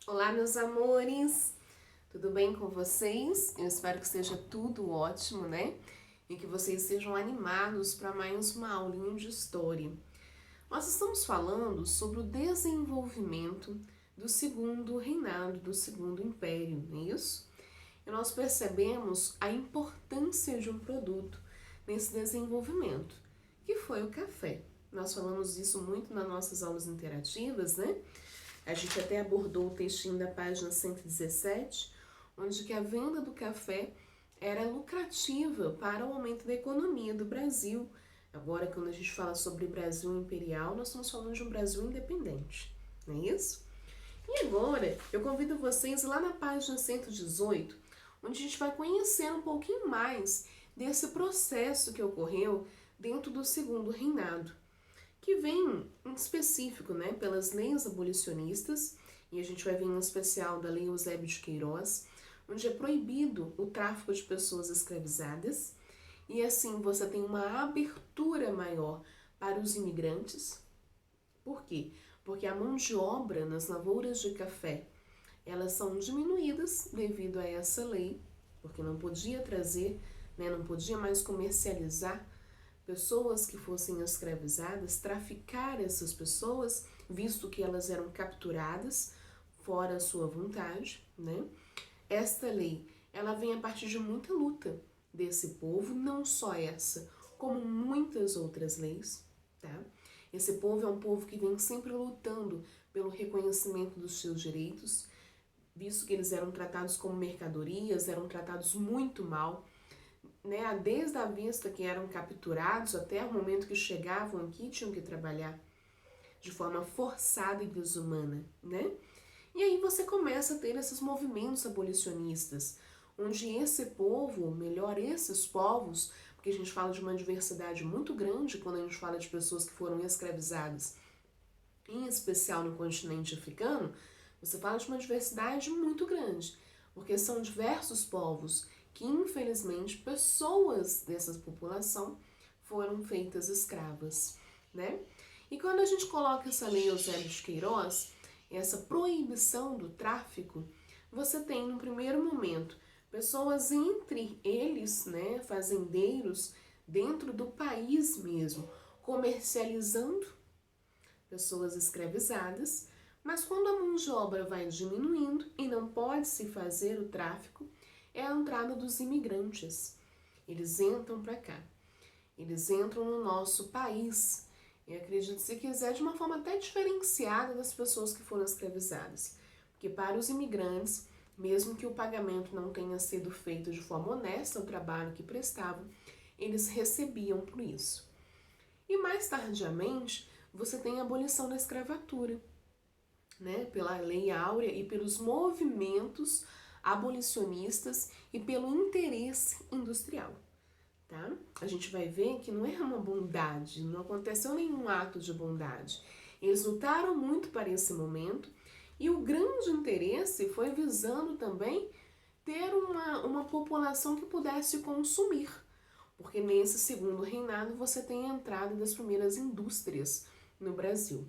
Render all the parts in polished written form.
Olá, meus amores! Tudo bem com vocês? Eu espero que esteja tudo ótimo, né? E que vocês sejam animados para mais uma aulinha de história. Nós estamos falando sobre o desenvolvimento do segundo reinado, do segundo império, não é isso? E nós percebemos a importância de um produto nesse desenvolvimento, que foi o café. Nós falamos isso muito nas nossas aulas interativas, né? A gente até abordou o textinho da página 117, onde que a venda do café era lucrativa para o aumento da economia do Brasil. Agora, quando a gente fala sobre Brasil imperial, nós estamos falando de um Brasil independente, não é isso? E agora, eu convido vocês lá na página 118, onde a gente vai conhecer um pouquinho mais desse processo que ocorreu dentro do segundo reinado, que vem em específico, né, pelas leis abolicionistas, e a gente vai ver em especial da Lei Eusébio de Queiroz, onde é proibido o tráfico de pessoas escravizadas, e assim você tem uma abertura maior para os imigrantes. Por quê? Porque a mão de obra nas lavouras de café, elas são diminuídas devido a essa lei, porque não podia trazer, né, não podia mais comercializar pessoas que fossem escravizadas, traficar essas pessoas, visto que elas eram capturadas fora a sua vontade, né? Esta lei, ela vem a partir de muita luta desse povo, não só essa, como muitas outras leis, tá? Esse povo é um povo que vem sempre lutando pelo reconhecimento dos seus direitos, visto que eles eram tratados como mercadorias, eram tratados muito mal, né, desde a vista que eram capturados até o momento que chegavam aqui tinham que trabalhar de forma forçada e desumana, né? E aí você começa a ter esses movimentos abolicionistas, onde esse povo, ou melhor, esses povos, porque a gente fala de uma diversidade muito grande quando a gente fala de pessoas que foram escravizadas, em especial no continente africano, você fala de uma diversidade muito grande, porque são diversos povos que, infelizmente, pessoas dessa população foram feitas escravas, né? E quando a gente coloca essa lei Eusébio de Queiroz, essa proibição do tráfico, você tem, no primeiro momento, pessoas entre eles, né, fazendeiros, dentro do país mesmo, comercializando pessoas escravizadas, mas quando a mão de obra vai diminuindo e não pode se fazer o tráfico, é a entrada dos imigrantes. Eles entram para cá, eles entram no nosso país, e acredite se quiser, de uma forma até diferenciada das pessoas que foram escravizadas. Porque para os imigrantes, mesmo que o pagamento não tenha sido feito de forma honesta ao trabalho que prestavam, eles recebiam por isso. E mais tardiamente, você tem a abolição da escravatura, né, pela Lei Áurea e pelos movimentos abolicionistas e pelo interesse industrial, tá? A gente vai ver que não é uma bondade, não aconteceu nenhum ato de bondade. Eles lutaram muito para esse momento e o grande interesse foi visando também ter uma população que pudesse consumir, porque nesse segundo reinado você tem a entrada das primeiras indústrias no Brasil.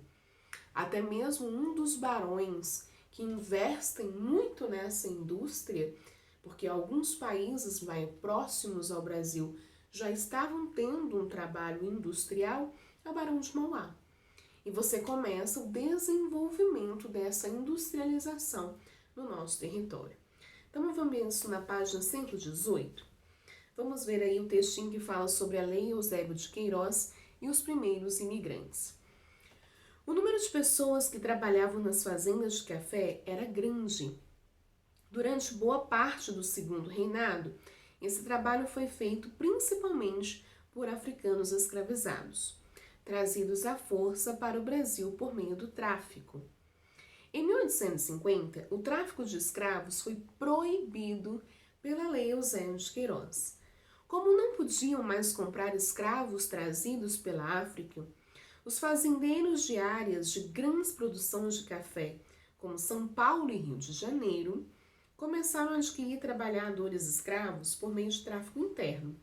Até mesmo um dos barões que investem muito nessa indústria, porque alguns países próximos ao Brasil já estavam tendo um trabalho industrial, é o Barão de Mauá. E você começa o desenvolvimento dessa industrialização no nosso território. Então vamos ver isso na página 118. Vamos ver aí o textinho que fala sobre a Lei Eusébio de Queiroz e os primeiros imigrantes. O número de pessoas que trabalhavam nas fazendas de café era grande. Durante boa parte do segundo reinado, esse trabalho foi feito principalmente por africanos escravizados, trazidos à força para o Brasil por meio do tráfico. Em 1850, o tráfico de escravos foi proibido pela Lei Eusébio de Queiroz. Como não podiam mais comprar escravos trazidos pela África, os fazendeiros de áreas de grandes produções de café, como São Paulo e Rio de Janeiro, começaram a adquirir trabalhadores escravos por meio de tráfico interno,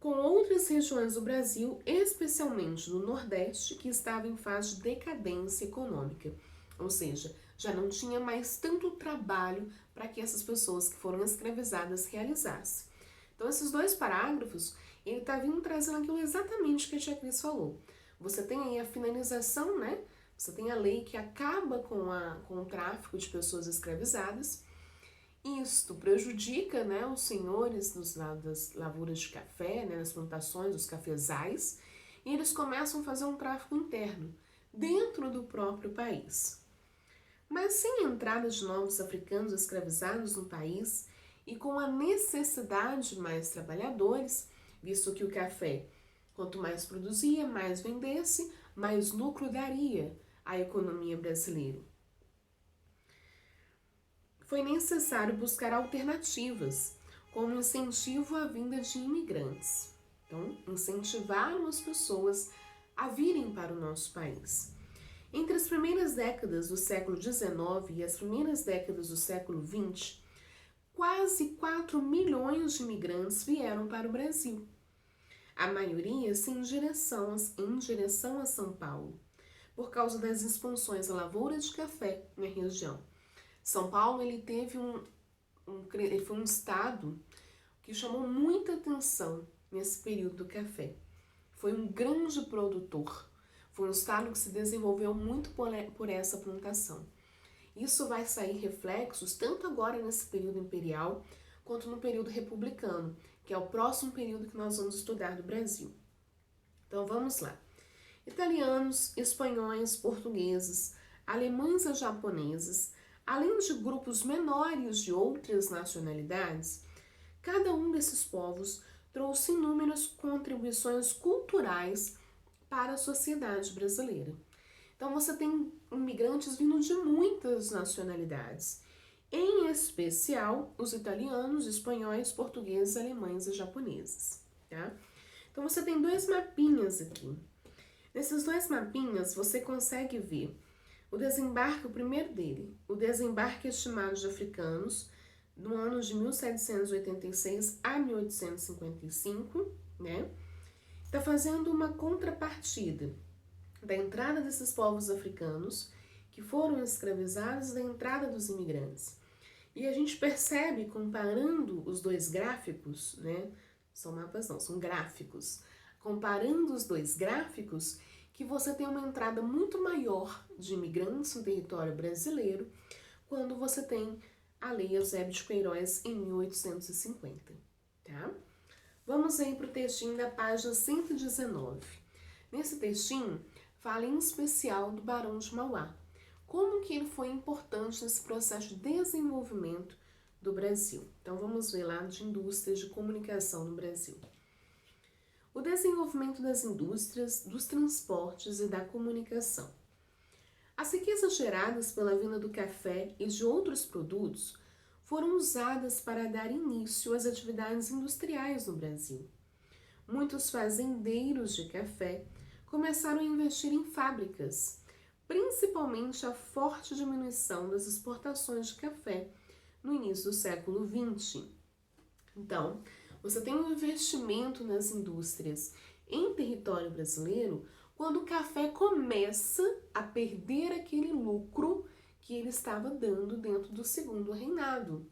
com outras regiões do Brasil, especialmente no Nordeste, que estava em fase de decadência econômica. ou seja, já não tinha mais tanto trabalho para que essas pessoas que foram escravizadas realizassem. Então, esses dois parágrafos, ele está vindo trazendo aquilo exatamente que a tia Cris falou. Você tem aí a finalização, né? Você tem a lei que acaba com o tráfico de pessoas escravizadas. Isto prejudica, né, os senhores das lavouras de café, né, das plantações, dos cafezais, e eles começam a fazer um tráfico interno dentro do próprio país. Mas sem a entrada de novos africanos escravizados no país e com a necessidade de mais trabalhadores, visto que o café, quanto mais produzia, mais vendesse, mais lucro daria à economia brasileira. Foi necessário buscar alternativas, como incentivo à vinda de imigrantes. Então, incentivaram as pessoas a virem para o nosso país. Entre as primeiras décadas do século XIX e as primeiras décadas do século XX, quase 4 milhões de imigrantes vieram para o Brasil. A maioria em direção a São Paulo, por causa das expansões à lavoura de café na região. São Paulo ele teve ele foi um estado que chamou muita atenção nesse período do café. Foi um grande produtor. Foi um estado que se desenvolveu muito por essa plantação. Isso vai sair reflexos tanto agora nesse período imperial quanto no período republicano, que é o próximo período que nós vamos estudar do Brasil. Então vamos lá. Italianos, espanhóis, portugueses, alemães e japoneses, além de grupos menores de outras nacionalidades, cada um desses povos trouxe inúmeras contribuições culturais para a sociedade brasileira. Então você tem imigrantes vindo de muitas nacionalidades, em especial os italianos, espanhóis, portugueses, alemães e japoneses. Tá? Então você tem dois mapinhas aqui. Nesses dois mapinhas você consegue ver o desembarque, o primeiro dele, o desembarque estimado de africanos no ano de 1786 a 1855, né? Está fazendo uma contrapartida da entrada desses povos africanos que foram escravizados e da entrada dos imigrantes. E a gente percebe, comparando os dois gráficos, né? São mapas não, são gráficos. Comparando os dois gráficos, que você tem uma entrada muito maior de imigrantes no território brasileiro quando você tem a Lei Eusébio de Queiroz em 1850, tá? Vamos aí para o textinho da página 119. Nesse textinho, fala em especial do Barão de Mauá. Como que ele foi importante nesse processo de desenvolvimento do Brasil. Então vamos ver lá de indústrias de comunicação no Brasil. O desenvolvimento das indústrias, dos transportes e da comunicação. As riquezas geradas pela vinda do café e de outros produtos foram usadas para dar início às atividades industriais no Brasil. Muitos fazendeiros de café começaram a investir em fábricas, principalmente a forte diminuição das exportações de café no início do século XX. Então, você tem um investimento nas indústrias em território brasileiro quando o café começa a perder aquele lucro que ele estava dando dentro do segundo reinado.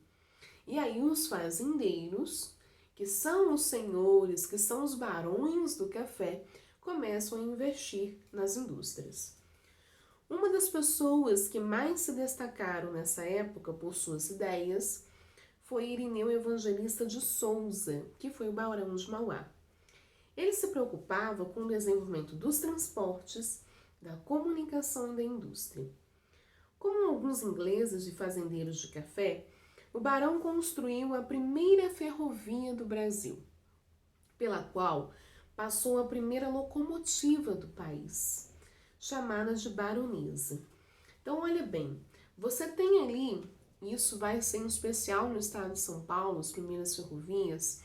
E aí os fazendeiros, que são os senhores, que são os barões do café, começam a investir nas indústrias. Uma das pessoas que mais se destacaram nessa época por suas ideias foi Irineu Evangelista de Souza, que foi o Barão de Mauá. Ele se preocupava com o desenvolvimento dos transportes, da comunicação e da indústria. Como alguns ingleses e fazendeiros de café, o barão construiu a primeira ferrovia do Brasil, pela qual passou a primeira locomotiva do país, chamada de baronesa. Então, olha bem, você tem ali, isso vai ser em especial no estado de São Paulo, as primeiras ferrovias,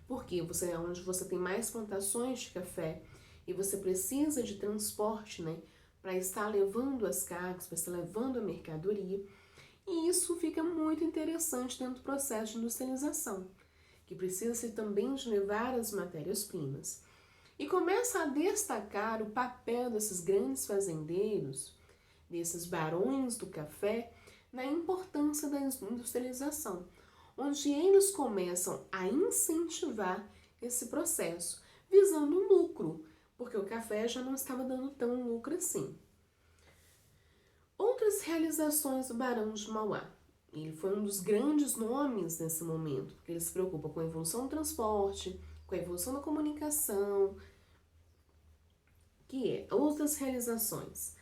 porque você é onde você tem mais plantações de café e você precisa de transporte, né, para estar levando as cargas, para estar levando a mercadoria. E isso fica muito interessante dentro do processo de industrialização, que precisa-se também de levar as matérias-primas. E começa a destacar o papel desses grandes fazendeiros desses barões do café na importância da industrialização, onde eles começam a incentivar esse processo, visando o lucro, porque o café já não estava dando tão lucro assim. Outras realizações do Barão de Mauá. Ele foi um dos grandes nomes nesse momento, porque ele se preocupa com a evolução do transporte, com a evolução da comunicação, que é outras realizações.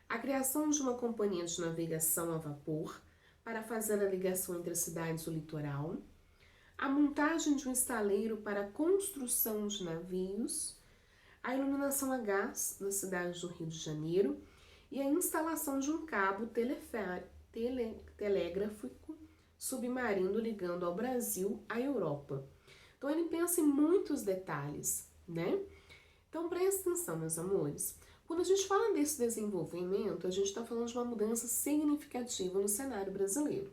A criação de uma companhia de navegação a vapor para fazer a ligação entre as cidades do litoral, a montagem de um estaleiro para a construção de navios, a iluminação a gás na cidade do Rio de Janeiro e a instalação de um cabo telegráfico submarino ligando ao Brasil à Europa. Então ele pensa em muitos detalhes, né? Então presta atenção, meus amores. Quando a gente fala desse desenvolvimento, a gente está falando de uma mudança significativa no cenário brasileiro.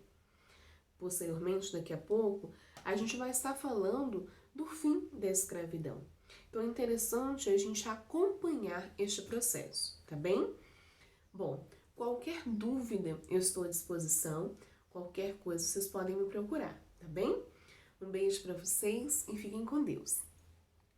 Posteriormente, daqui a pouco, a gente vai estar falando do fim da escravidão. Então é interessante a gente acompanhar este processo, tá bem? Bom, qualquer dúvida eu estou à disposição, qualquer coisa vocês podem me procurar, tá bem? Um beijo para vocês e fiquem com Deus.